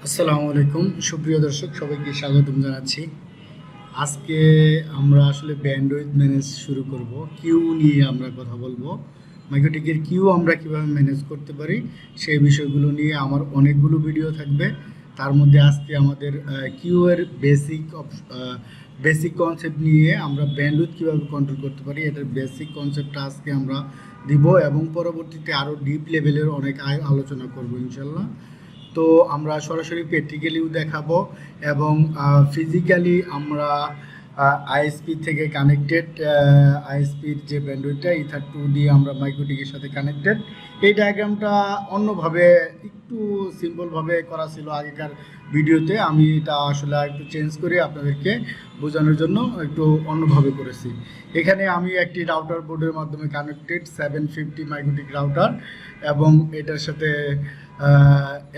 আসসালামু আলাইকুম সুপ্রিয় দর্শক সবাইকে স্বাগতম জানাচ্ছি। আজকে আমরা আসলে ব্যান্ডউইথ ম্যানেজ শুরু করব। কিউ নিয়ে আমরা কথা বলবো। মাইক্রোটিকের কিউ আমরা কিভাবে ম্যানেজ করতে পারি সেই বিষয়গুলো নিয়ে আমার অনেকগুলো ভিডিও থাকবে। তার মধ্যে আজকে আমাদের কিউ এর বেসিক কনসেপ্ট নিয়ে আমরা ব্যান্ডউইথ কিভাবে কন্ট্রোল করতে পারি এটার বেসিক কনসেপ্টটা আজকে আমরা দিব এবং পরবর্তীতে আরও ডিপ লেভেলের অনেক আলোচনা করব ইনশাল্লাহ। তো আমরা সরাসরি প্র্যাকটিক্যালিও দেখাবো এবং ফিজিক্যালি আমরা আইএসপি থেকে কানেক্টেড, আইএসপির যে ব্যান্ডউইথটা ইথার 2 দিয়ে আমরা মাইক্রোটিকের সাথে কানেক্টেড। এই ডায়াগ্রামটা অন্যভাবে একটু সিম্পলভাবে করা ছিল আগেকার ভিডিওতে, আমি এটা আসলে একটু চেঞ্জ করে আপনাদেরকে বোঝানোর জন্য একটু অন্যভাবে করেছি। এখানে আমি একটি রাউটার বোর্ডের মাধ্যমে কানেক্টেড 750 মাইক্রোটিক রাউটার এবং এটার সাথে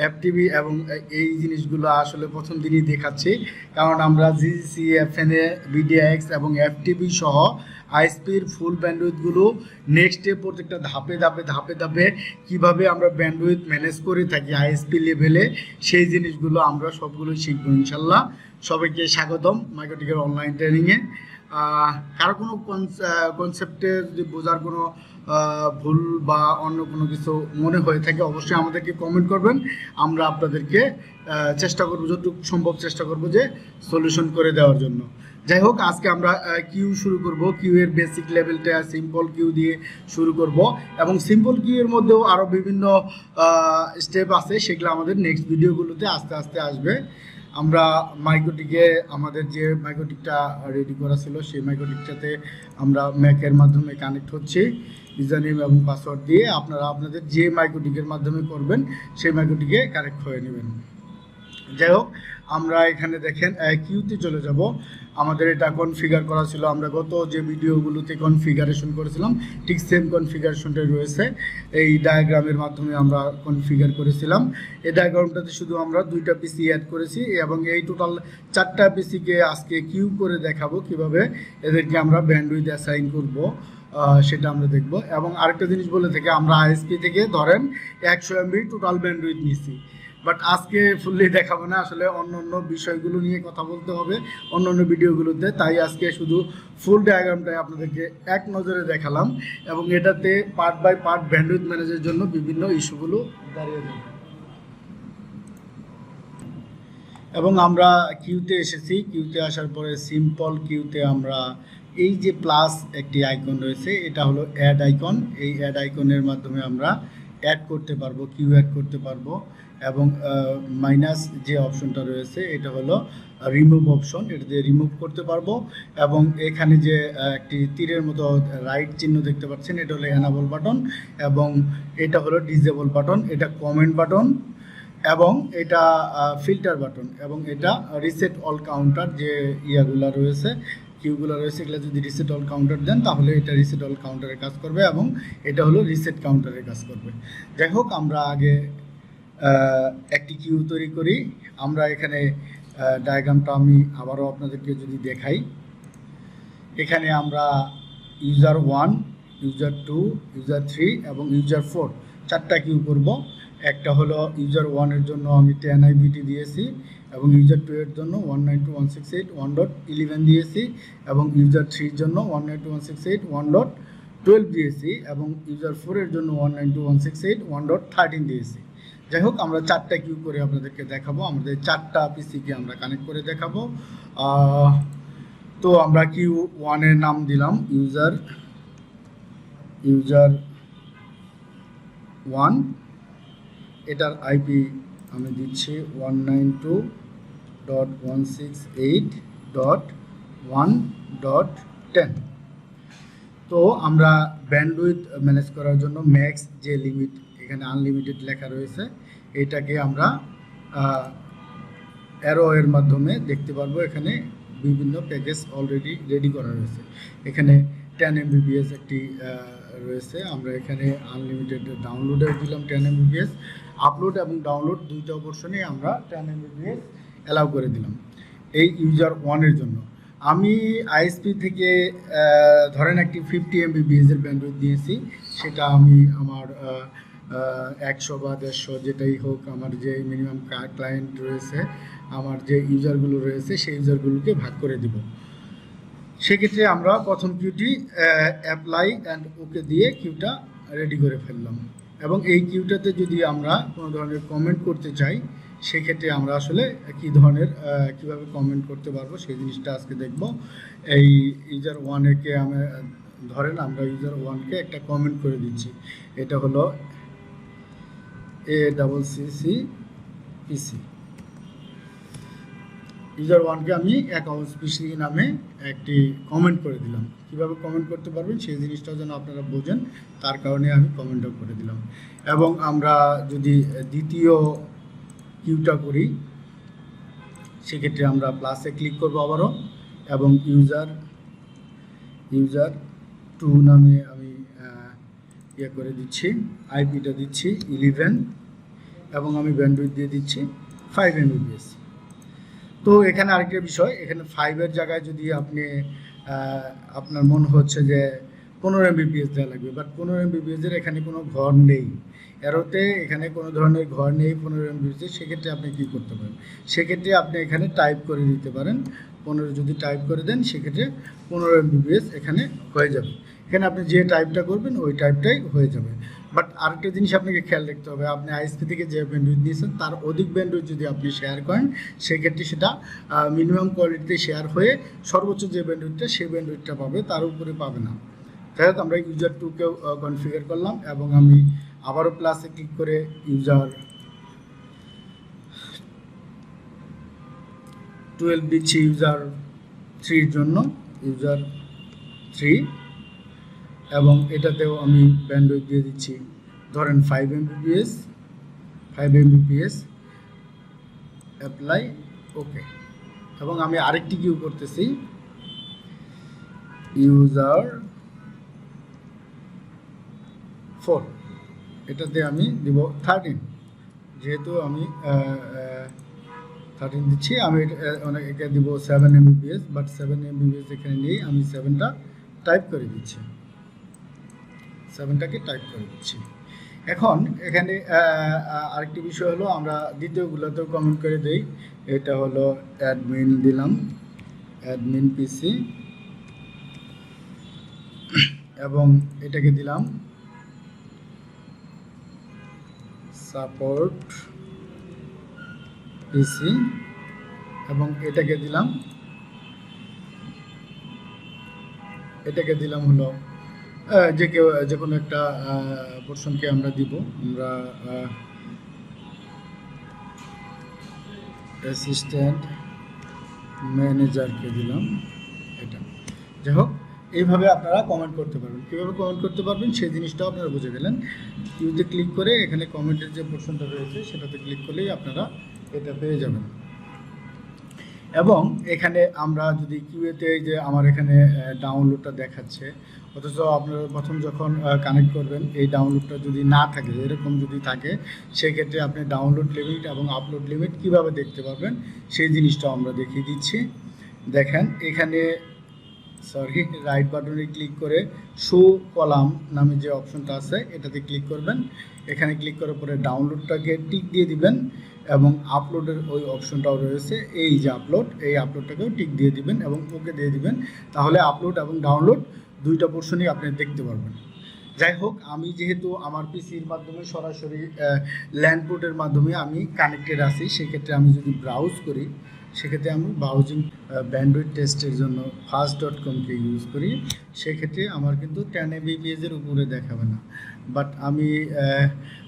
এফটিভি এবং এই জিনিসগুলো আসলে প্রথম দিনই দেখাচ্ছি, কারণ আমরা জিসি এফএনএ বিডিএক্স এবং এফটিভি সহ আইএসপির ফুল ব্যান্ডউইথগুলো নেক্সট ডে প্রত্যেকটা ধাপে কিভাবে আমরা ব্যান্ডউইথ ম্যানেজ করে থাকি আইএসপি লেভেলে, সেই জিনিসগুলো আমরা সবগুলোই শিখবো ইনশাল্লাহ। সবাইকে স্বাগতম মাইক্রোটিকের অনলাইন ট্রেনিংয়ে। কারো কোনো কনসেপ্টের যদি বোঝার কোনো ভুল বা অন্য কোনো কিছু মনে হয়ে থাকে অবশ্যই আমাদেরকে কমেন্ট করবেন, আমরা আপনাদেরকে চেষ্টা করবো, যতটুকু সম্ভব চেষ্টা করবো যে সলিউশন করে দেওয়ার জন্য। যাই হোক, আজকে আমরা কিউ শুরু করব। কিউ এর বেসিক লেভেলটা সিম্পল কিউ দিয়ে শুরু করব এবং সিম্পল কিউ এর মধ্যেও আরও বিভিন্ন স্টেপ আছে, সেগুলো আমাদের নেক্সট ভিডিওগুলোতে আস্তে আস্তে আসবে। আমরা মাইক্রোটিকে আমাদের যে মাইক্রোটিকটা রেডি করা ছিল সেই মাইক্রোটিকটাতে আমরা ম্যাকের মাধ্যমে কানেক্ট হচ্ছে ইউজার নেম এবং পাসওয়ার্ড দিয়ে। আপনারা আপনাদের যে মাইক্রোটিকের মাধ্যমে করবেন সেই মাইক্রোটিকে কানেক্ট হয়ে নেবেন। যাই হোক, আমরা এখানে দেখেন কিউতে চলে যাব। আমাদের এটা কনফিগার করা ছিল, আমরা গত যে ভিডিওগুলোতে কনফিগারেশন করেছিলাম ঠিক সেম কনফিগারেশনটাই রয়েছে। এই ডায়াগ্রামের মাধ্যমে আমরা কনফিগার করেছিলাম। এই ডায়াগ্রামটাতে শুধু আমরা 2টা পিসি অ্যাড করেছি এবং এই টোটাল 4টা পিসিকে আজকে কিউ করে দেখাবো কিভাবে এদেরকে আমরা ব্যান্ডউইথ অ্যাসাইন করব, সেটা আমরা দেখব। এবং আরেকটা জিনিস বলে থেকে আমরা আইএসপি থেকে ধরেন 100 এমবি টোটাল ব্যান্ডউইথ নিছি, বাট আজকে ফুললি দেখাবো না, আসলে অন্য অন্য বিষয়গুলো নিয়ে কথা বলতে হবে অন্য অন্য ভিডিওগুলোতে, তাই আজকে শুধু ফুল ডায়াগ্রামটাই আপনাদেরকে এক নজরে দেখালাম এবং এটাতে পার্ট বাই পার্ট ব্যান্ডউইথ ম্যানেজের জন্য বিভিন্ন ইস্যুগুলো দাঁড়িয়ে যাবে। এবং আমরা কিউতে এসেছি। কিউতে আসার পরে সিম্পল কিউতে আমরা এই যে প্লাস একটি আইকন রয়েছে, এটা হলো অ্যাড আইকন। এই অ্যাড আইকনের মাধ্যমে আমরা অ্যাড করতে পারবো, কিউ অ্যাড করতে পারবো। এবং মাইনাস যে অপশনটা রয়েছে এটা হলো রিমুভ অপশন, এটা দিয়ে রিমুভ করতে পারবো। এবং এখানে যে একটি তীরের মতো রাইট চিহ্ন দেখতে পাচ্ছেন এটা হলো এনাবল বাটন এবং এটা হলো ডিসেবল বাটন, এটা কমেন্ট বাটন এবং এটা ফিল্টার বাটন এবং এটা রিসেট অল কাউন্টার। যে ইয়াগুলা রয়েছে কিউগুলো রয়েছে এগুলো যদি রিসেট অল কাউন্টার দেন তাহলে এটা রিসেট অল কাউন্টারের কাজ করবে এবং এটা হলো রিসেট কাউন্টারের কাজ করবে। যাই হোক, আমরা আগে একটি কিউ তৈরি করি। আমরা এখানে ডায়াগ্রামটা আমি আবারও আপনাদেরকে যদি দেখাই, এখানে আমরা ইউজার 1, ইউজার 2, ইউজার 3 এবং ইউজার 4 4টা কিউ করব। একটা হলো ইউজার 1 এর জন্য আমি 10 আইবিটি দিয়েছি এবং ইউজার 2 এর জন্য 192.168.1.11 দিয়েছি এবং ইউজার 3 এর জন্য 192.168.1.12 দিয়েছি এবং ইউজার 4 এর জন্য 192.168.1.13 দিয়েছি। যাই হোক, আমরা 4টা কিউ করে আপনাদেরকে দেখাবো, আমাদের 4টা পিসিকে আমরা কানেক্ট করে দেখাবো। তো আমরা কিউ 1 এর নাম দিলাম ইউজার 1, এটার আইপি আমি দিচ্ছি 192.168.1.10। তো আমরা ব্যান্ডউইথ ম্যানেজ করার জন্য ম্যাক্স যে লিমিট এখানে আনলিমিটেড লেখা রয়েছে এটাকে আমরা অ্যারো এর মাধ্যমে দেখতে পারবো। এখানে বিভিন্ন প্যাকেজ অলরেডি রেডি করা রয়েছে। এখানে 10 MBPS একটি রয়েছে, আমরা এখানে আনলিমিটেড ডাউনলোডে দিলাম 10 MBPS, আপলোড এবং ডাউনলোড দুইটা অপশনে আমরা 10 MBPS অ্যালাউ করে দিলাম এই ইউজার 1 এর জন্য। আমি আইএসপি থেকে ধরেন একটি 50 MBPS এর ব্যান্ডউইথ দিয়েছি, সেটা আমি আমার 100 বা 150 যেটাই হোক, আমার যে মিনিমাম ক্লায়েন্ট রয়েছে, আমার যে ইউজারগুলো রয়েছে সেই ইউজারগুলোকে ভাগ করে দিব। সেক্ষেত্রে আমরা প্রথম কিউটি অ্যাপ্লাই অ্যান্ড ওকে দিয়ে কিউটা রেডি করে ফেললাম। এবং এই কিউটাতে যদি আমরা কোনো ধরনের কমেন্ট করতে চাই, সেক্ষেত্রে আমরা আসলে কী ধরনের কীভাবে কমেন্ট করতে পারবো সেই জিনিসটা আজকে দেখব। এই ইউজার ওয়ানকে আমরা ধরেন আমরা ইউজার ওয়ানকে একটা কমেন্ট করে দিচ্ছি, এটা হলো ACCPC। ইউজার ওয়ানকে আমি অ্যাকাউন্টস পিসি নামে একটি কমেন্ট করে দিলাম। কীভাবে কমেন্ট করতে পারবেন সেই জিনিসটাও যেন আপনারা বোঝেন, তার কারণে আমি কমেন্টও করে দিলাম। এবং আমরা যদি দ্বিতীয় কিউটা করি, সেক্ষেত্রে আমরা প্লাসে ক্লিক করব আবারও, এবং ইউজার 2 নামে আমি ইয়ে করে দিচ্ছি, আইপিটা দিচ্ছি 11, এবং আমি ব্যান্ডউইথ দিয়ে দিচ্ছি 5 Mbps। তো এখানে আরেকটা বিষয়, এখানে 5-এর জায়গায় যদি আপনি আপনার মনে হচ্ছে যে 15 Mbps দেওয়া লাগবে, বাট 15 Mbps এর এখানে কোনো ঘর নেই, এরোতে এখানে কোনো ধরনের ঘর নেই 15 Mbps। সেক্ষেত্রে আপনি কি করতে পারেন, সেক্ষেত্রে আপনি এখানে টাইপ করে দিতে পারেন 15। যদি টাইপ করে দেন সেক্ষেত্রে 15 Mbps এখানে হয়ে যাবে। এখানে আপনি যে টাইপটা করবেন ওই টাইপটাই হয়ে যাবে। বাট আরেকটা জিনিস আপনাকে খেয়াল রাখতে হবে, আপনি আইএসপি থেকে যে ব্যান্ডউইথ নিয়েছেন তার অধিক ব্যান্ডউইথ যদি আপনি শেয়ার করেন, সেক্ষেত্রে সেটা মিনিমাম কোয়ালিটিতে শেয়ার হয়ে সর্বোচ্চ যে ব্যান্ডউইথটা সেই ব্যান্ডউইথটা পাবে, তার উপরে পাবে না। যাই হোক, আমরা ইউজার 2কেও কনফিগার করলাম, এবং আমি আবারও প্লাসে ক্লিক করে ইউজার 12 দিচ্ছি ইউজার 3-র জন্য, ইউজার 3, এবং এটাতেও আমি ব্যান্ডউইথ দিয়ে দিচ্ছি ধরেন 5 Mbps, অ্যাপ্লাই ওকে। এবং আমি আরেকটি কিউ করতেছি, ইউজার 4, এটাতে আমি দিব 13, যেহেতু আমি 13 দিচ্ছি, আমি এটা দিব 7 Mbps, বাট 7 Mbps এখানে নেই, আমি 7টা টাইপ করে দিচ্ছি, 7টাকে টাইপ করে দিচ্ছি। এখন এখানে আরেকটি বিষয় হলো, আমরা দ্বিতীয়গুলোতেও কমেন্ট করে দেই। এটা হলো অ্যাডমিন দিলাম, অ্যাডমিন পিসি, এবং এটাকে দিলাম সাপোর্ট পিসি, এবং এটাকে দিলাম হলো যে কোনো একটা পোর্শনকে আমরা দিব, আমরা অ্যাসিস্ট্যান্ট ম্যানেজারকে দিলাম এটা। যাই হোক, এইভাবে আপনারা কমেন্ট করতে পারবেন। কীভাবে কমেন্ট করতে পারবেন সেই জিনিসটাও আপনারা বুঝে গেলেন। কিউতে ক্লিক করে এখানে কমেন্টের যে পোর্শনটা রয়েছে সেটাতে ক্লিক করলেই আপনারা এটা পেয়ে যাবেন। এবং এখানে আমরা যদি কিউএতে যে আমার এখানে ডাউনলোডটা দেখাচ্ছে, অথচ আপনারা প্রথম যখন কানেক্ট করবেন এই ডাউনলোডটা যদি না থাকে, এরকম যদি থাকে, সেক্ষেত্রে আপনি ডাউনলোড লিমিট এবং আপলোড লিমিট কিভাবে দেখতে পারবেন সেই জিনিসটাও আমরা দেখিয়ে দিচ্ছি। দেখেন এখানে রাইট বাটনে ক্লিক করে শো কলাম নামে যে অপশনটা আছে এটাতে ক্লিক করবেন। এখানে ক্লিক করার পরে ডাউনলোডটাকে টিক দিয়ে দিবেন, এবং আপলোডের ওই অপশনটাও রয়েছে, এই যে এই আপলোডটাকেও টিক দিয়ে দিবেন এবং ওকে দিয়ে দিবেন। তাহলে আপলোড এবং ডাউনলোড দুইটা পোর্শনই আপনি দেখতে পারবেন। যাই হোক, আমি যেহেতু আমার পিসির মাধ্যমে সরাসরি ল্যান্ড পোর্টের মাধ্যমে আমি কানেক্টেড আছি, সেক্ষেত্রে আমি যদি ব্রাউজ করি, সেক্ষেত্রে আমি ব্রাউজিং ব্যান্ডউইথ টেস্টের জন্য fast.com-কে ইউজ করি, সেক্ষেত্রে আমার কিন্তু 10 Mbps এর উপরে দেখাবে না। বাট আমি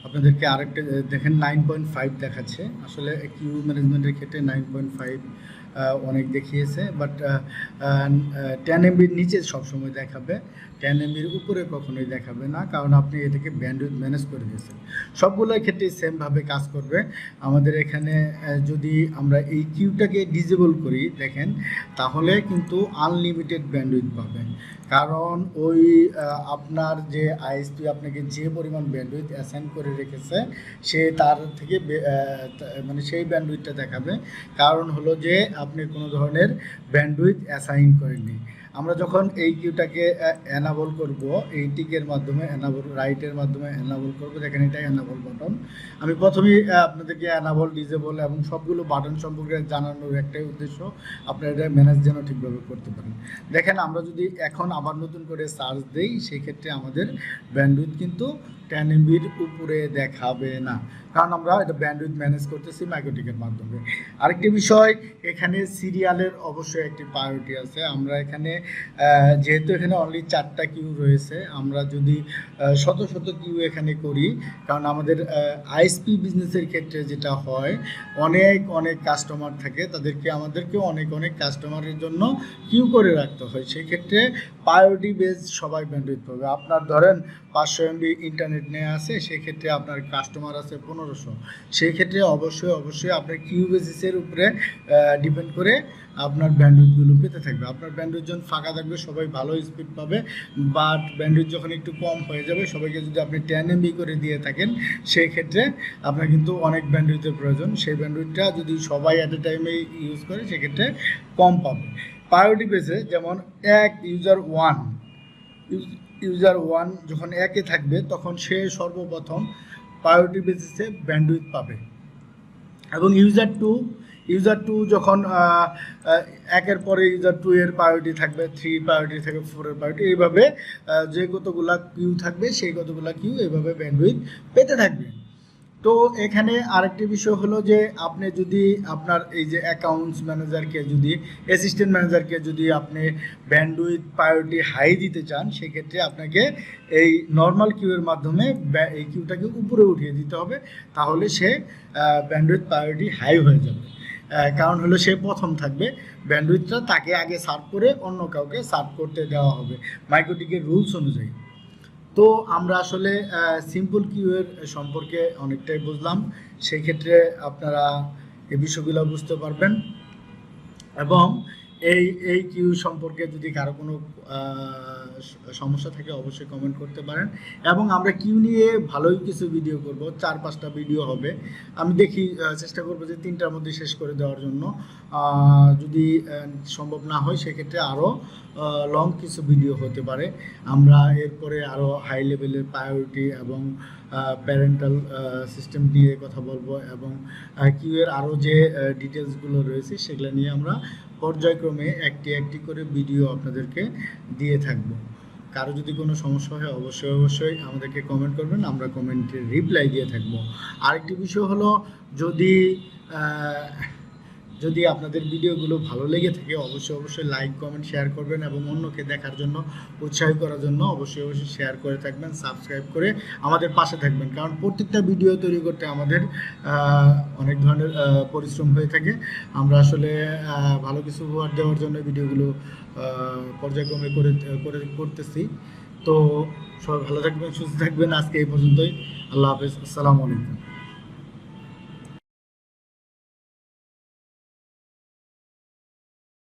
আপনাদেরকে আরেকটা দেখেন 9.5 দেখাচ্ছে। আসলে কিউ ম্যানেজমেন্টের ক্ষেত্রে 9.5 অনেক দেখিয়েছে, বাট 10 MBর নিচে সবসময় দেখাবে, 10 MBর উপরে কখনোই দেখাবে না, কারণ আপনি এটাকে ব্যান্ডউইথ ম্যানেজ করে দিয়েছেন। সবগুলোর ক্ষেত্রে সেমভাবে কাজ করবে। আমাদের এখানে যদি আমরা এই কিউটাকে ডিসেবল করি, দেখেন, তাহলে কিন্তু আনলিমিটেড ব্যান্ডউইথ পাবেন, কারণ ওই আপনার যে আইএসপি আপনাকে যে পরিমাণ ব্যান্ডউইথ অ্যাসাইন করে রেখেছে, সে তার থেকে মানে সেই ব্যান্ডউইথটা দেখাবে। কারণ হলো যে আপনি কোনো ধরনের ব্যান্ডউইথ অ্যাসাইন করেননি। আমরা যখন এই কিউটাকে এনাবল করব, এই টিকের মাধ্যমে এনাবল, রাইটের মাধ্যমে এনাবল করব, দেখেন এটা এনাবল বাটন। আমি প্রথমেই আপনাদেরকে এনাবল, ডিজেবল এবং সবগুলো বাটন সম্পর্কে জানানোর একটাই উদ্দেশ্য, আপনারা এটা ম্যানেজ যেন ঠিকভাবে করতে পারেন। দেখেন আমরা যদি এখন আবার নতুন করে সার্চ দেই, সেক্ষেত্রে আমাদের ব্যান্ডউইথ কিন্তু 10 MBর উপরে দেখাবে না, কারণ আমরা এটা ব্যান্ডউইথ ম্যানেজ করতেছি মাইক্রোটিকের মাধ্যমে। আরেকটি বিষয়, এখানে সিরিয়ালের অবশ্যই একটি প্রায়োরিটি আছে। আমরা এখানে যেহেতু এখানে অনলি 4টা কিউ রয়েছে, আমরা যদি শত শত কিউ এখানে করি, কারণ আমাদের আইএসপি বিজনেসের ক্ষেত্রে যেটা হয়, অনেক অনেক কাস্টমার থাকে, আমাদেরকে অনেক অনেক কাস্টমারের জন্য কিউ করে রাখতে হয়। সেই ক্ষেত্রে প্রায়োরিটি বেস সবাই ব্যান্ডউইথ পাবে। আপনার ধরেন 500 MB ইন্টারনেট নেওয়া আছে, সেক্ষেত্রে আপনার কাস্টমার আছে 1500, সেই ক্ষেত্রে অবশ্যই আপনার কিউ বেসিসের উপরে ডিপেন্ড করে আপনার ব্যান্ডউইথগুলো পেতে থাকবে। আপনার ব্যান্ডউইথ যখন ফাঁকা থাকবে সবাই ভালো স্পিড পাবে, বাট ব্যান্ডউইথ যখন একটু কম হয়ে যাবে, সবাইকে যদি আপনি 10 MB করে দিয়ে থাকেন, সেই ক্ষেত্রে আপনার কিন্তু অনেক ব্যান্ডউইথের প্রয়োজন। সেই ব্যান্ডউইথটা যদি সবাই অ্যাট এ টাইমে ইউজ করে, সেক্ষেত্রে কম পাবে। প্রায়োরিটি বেসে যেমন ইউজার ওয়ান যখন একে থাকবে, তখন সে সর্বপ্রথম প্রায়োরিটি বেসিসে ব্যান্ডউইথ পাবে, এবং ইউজার টু যখন একের পরে ইউজার 2 এর প্রায়োরিটি থাকবে, 3 প্রায়োরিটি থাকবে, 4 এর প্রায়োরিটি, এইভাবে যে কতগুলা কিউ থাকবে সেই কতগুলা কিউ এইভাবে ব্যান্ডউইথ পেতে থাকবে। তো এখানে আরেকটি বিষয় হলো যে, আপনি যদি আপনার এই যে অ্যাকাউন্টস ম্যানেজারকে, যদি অ্যাসিস্ট্যান্ট ম্যানেজারকে যদি আপনি ব্যান্ডউইথ প্রায়োরিটি হাই দিতে চান, সেক্ষেত্রে আপনাকে এই নর্মাল কিউয়ের মাধ্যমে এই কিউটাকে উপরে উঠিয়ে দিতে হবে, তাহলে সে ব্যান্ডউইথ প্রায়োরিটি হাই হয়ে যাবে। কারণ হলো সে প্রথম থাকবে, ব্যান্ডউইথটা তাকে আগে সার্ভ করে অন্য কাউকে সার্ভ করতে দেওয়া হবে মাইক্রোটিকের রুলস অনুযায়ী। তো আমরা আসলে সিম্পল কিউয়ের সম্পর্কে অনেকটাই বুঝলাম, সেই ক্ষেত্রে আপনারা এই বিষয়গুলো বুঝতে পারবেন। এবং এই কিউ সম্পর্কে যদি কারো কোনো সমস্যা থাকে অবশ্যই কমেন্ট করতে পারেন, এবং আমরা কিউ নিয়ে ভালোই কিছু ভিডিও করব, 4-5টা ভিডিও হবে। আমি দেখি চেষ্টা করব যে 3টার মধ্যে শেষ করে দেওয়ার জন্য। যদি সম্ভব না হয়, সেক্ষেত্রে আরও লং কিছু ভিডিও হতে পারে। আমরা এরপরে আরও হাই লেভেলের প্রায়োরিটি এবং প্যারেন্টাল সিস্টেম নিয়ে কথা বলবো, এবং কিউয়ের আরও যে ডিটেলসগুলো রয়েছে সেগুলো নিয়ে আমরা পর্যায়ক্রমে একটি করে ভিডিও আপনাদেরকে দিয়ে থাকবো। কারো যদি কোনো সমস্যা হয় অবশ্যই আমাদেরকে কমেন্ট করবেন, আমরা কমেন্টের রিপ্লাই দিয়ে থাকবো। আরেকটি বিষয় হলো, যদি আপনাদের ভিডিওগুলো ভালো লেগে থাকে অবশ্যই লাইক, কমেন্ট, শেয়ার করবেন, এবং অন্যকে দেখার জন্য উৎসাহ করার জন্য অবশ্যই শেয়ার করে থাকবেন, সাবস্ক্রাইব করে আমাদের পাশে থাকবেন। কারণ প্রত্যেকটা ভিডিও তৈরি করতে আমাদের অনেক ধরনের পরিশ্রম হয়ে থাকে। আমরা আসলে ভালো কিছু উপহার দেওয়ার জন্য ভিডিওগুলো পর্যায়ক্রমে করতেছি। তো সবাই ভালো থাকবেন, সুস্থ থাকবেন। আজকে এই পর্যন্তই। আল্লাহ হাফেজ, আসসালামু আলাইকুম।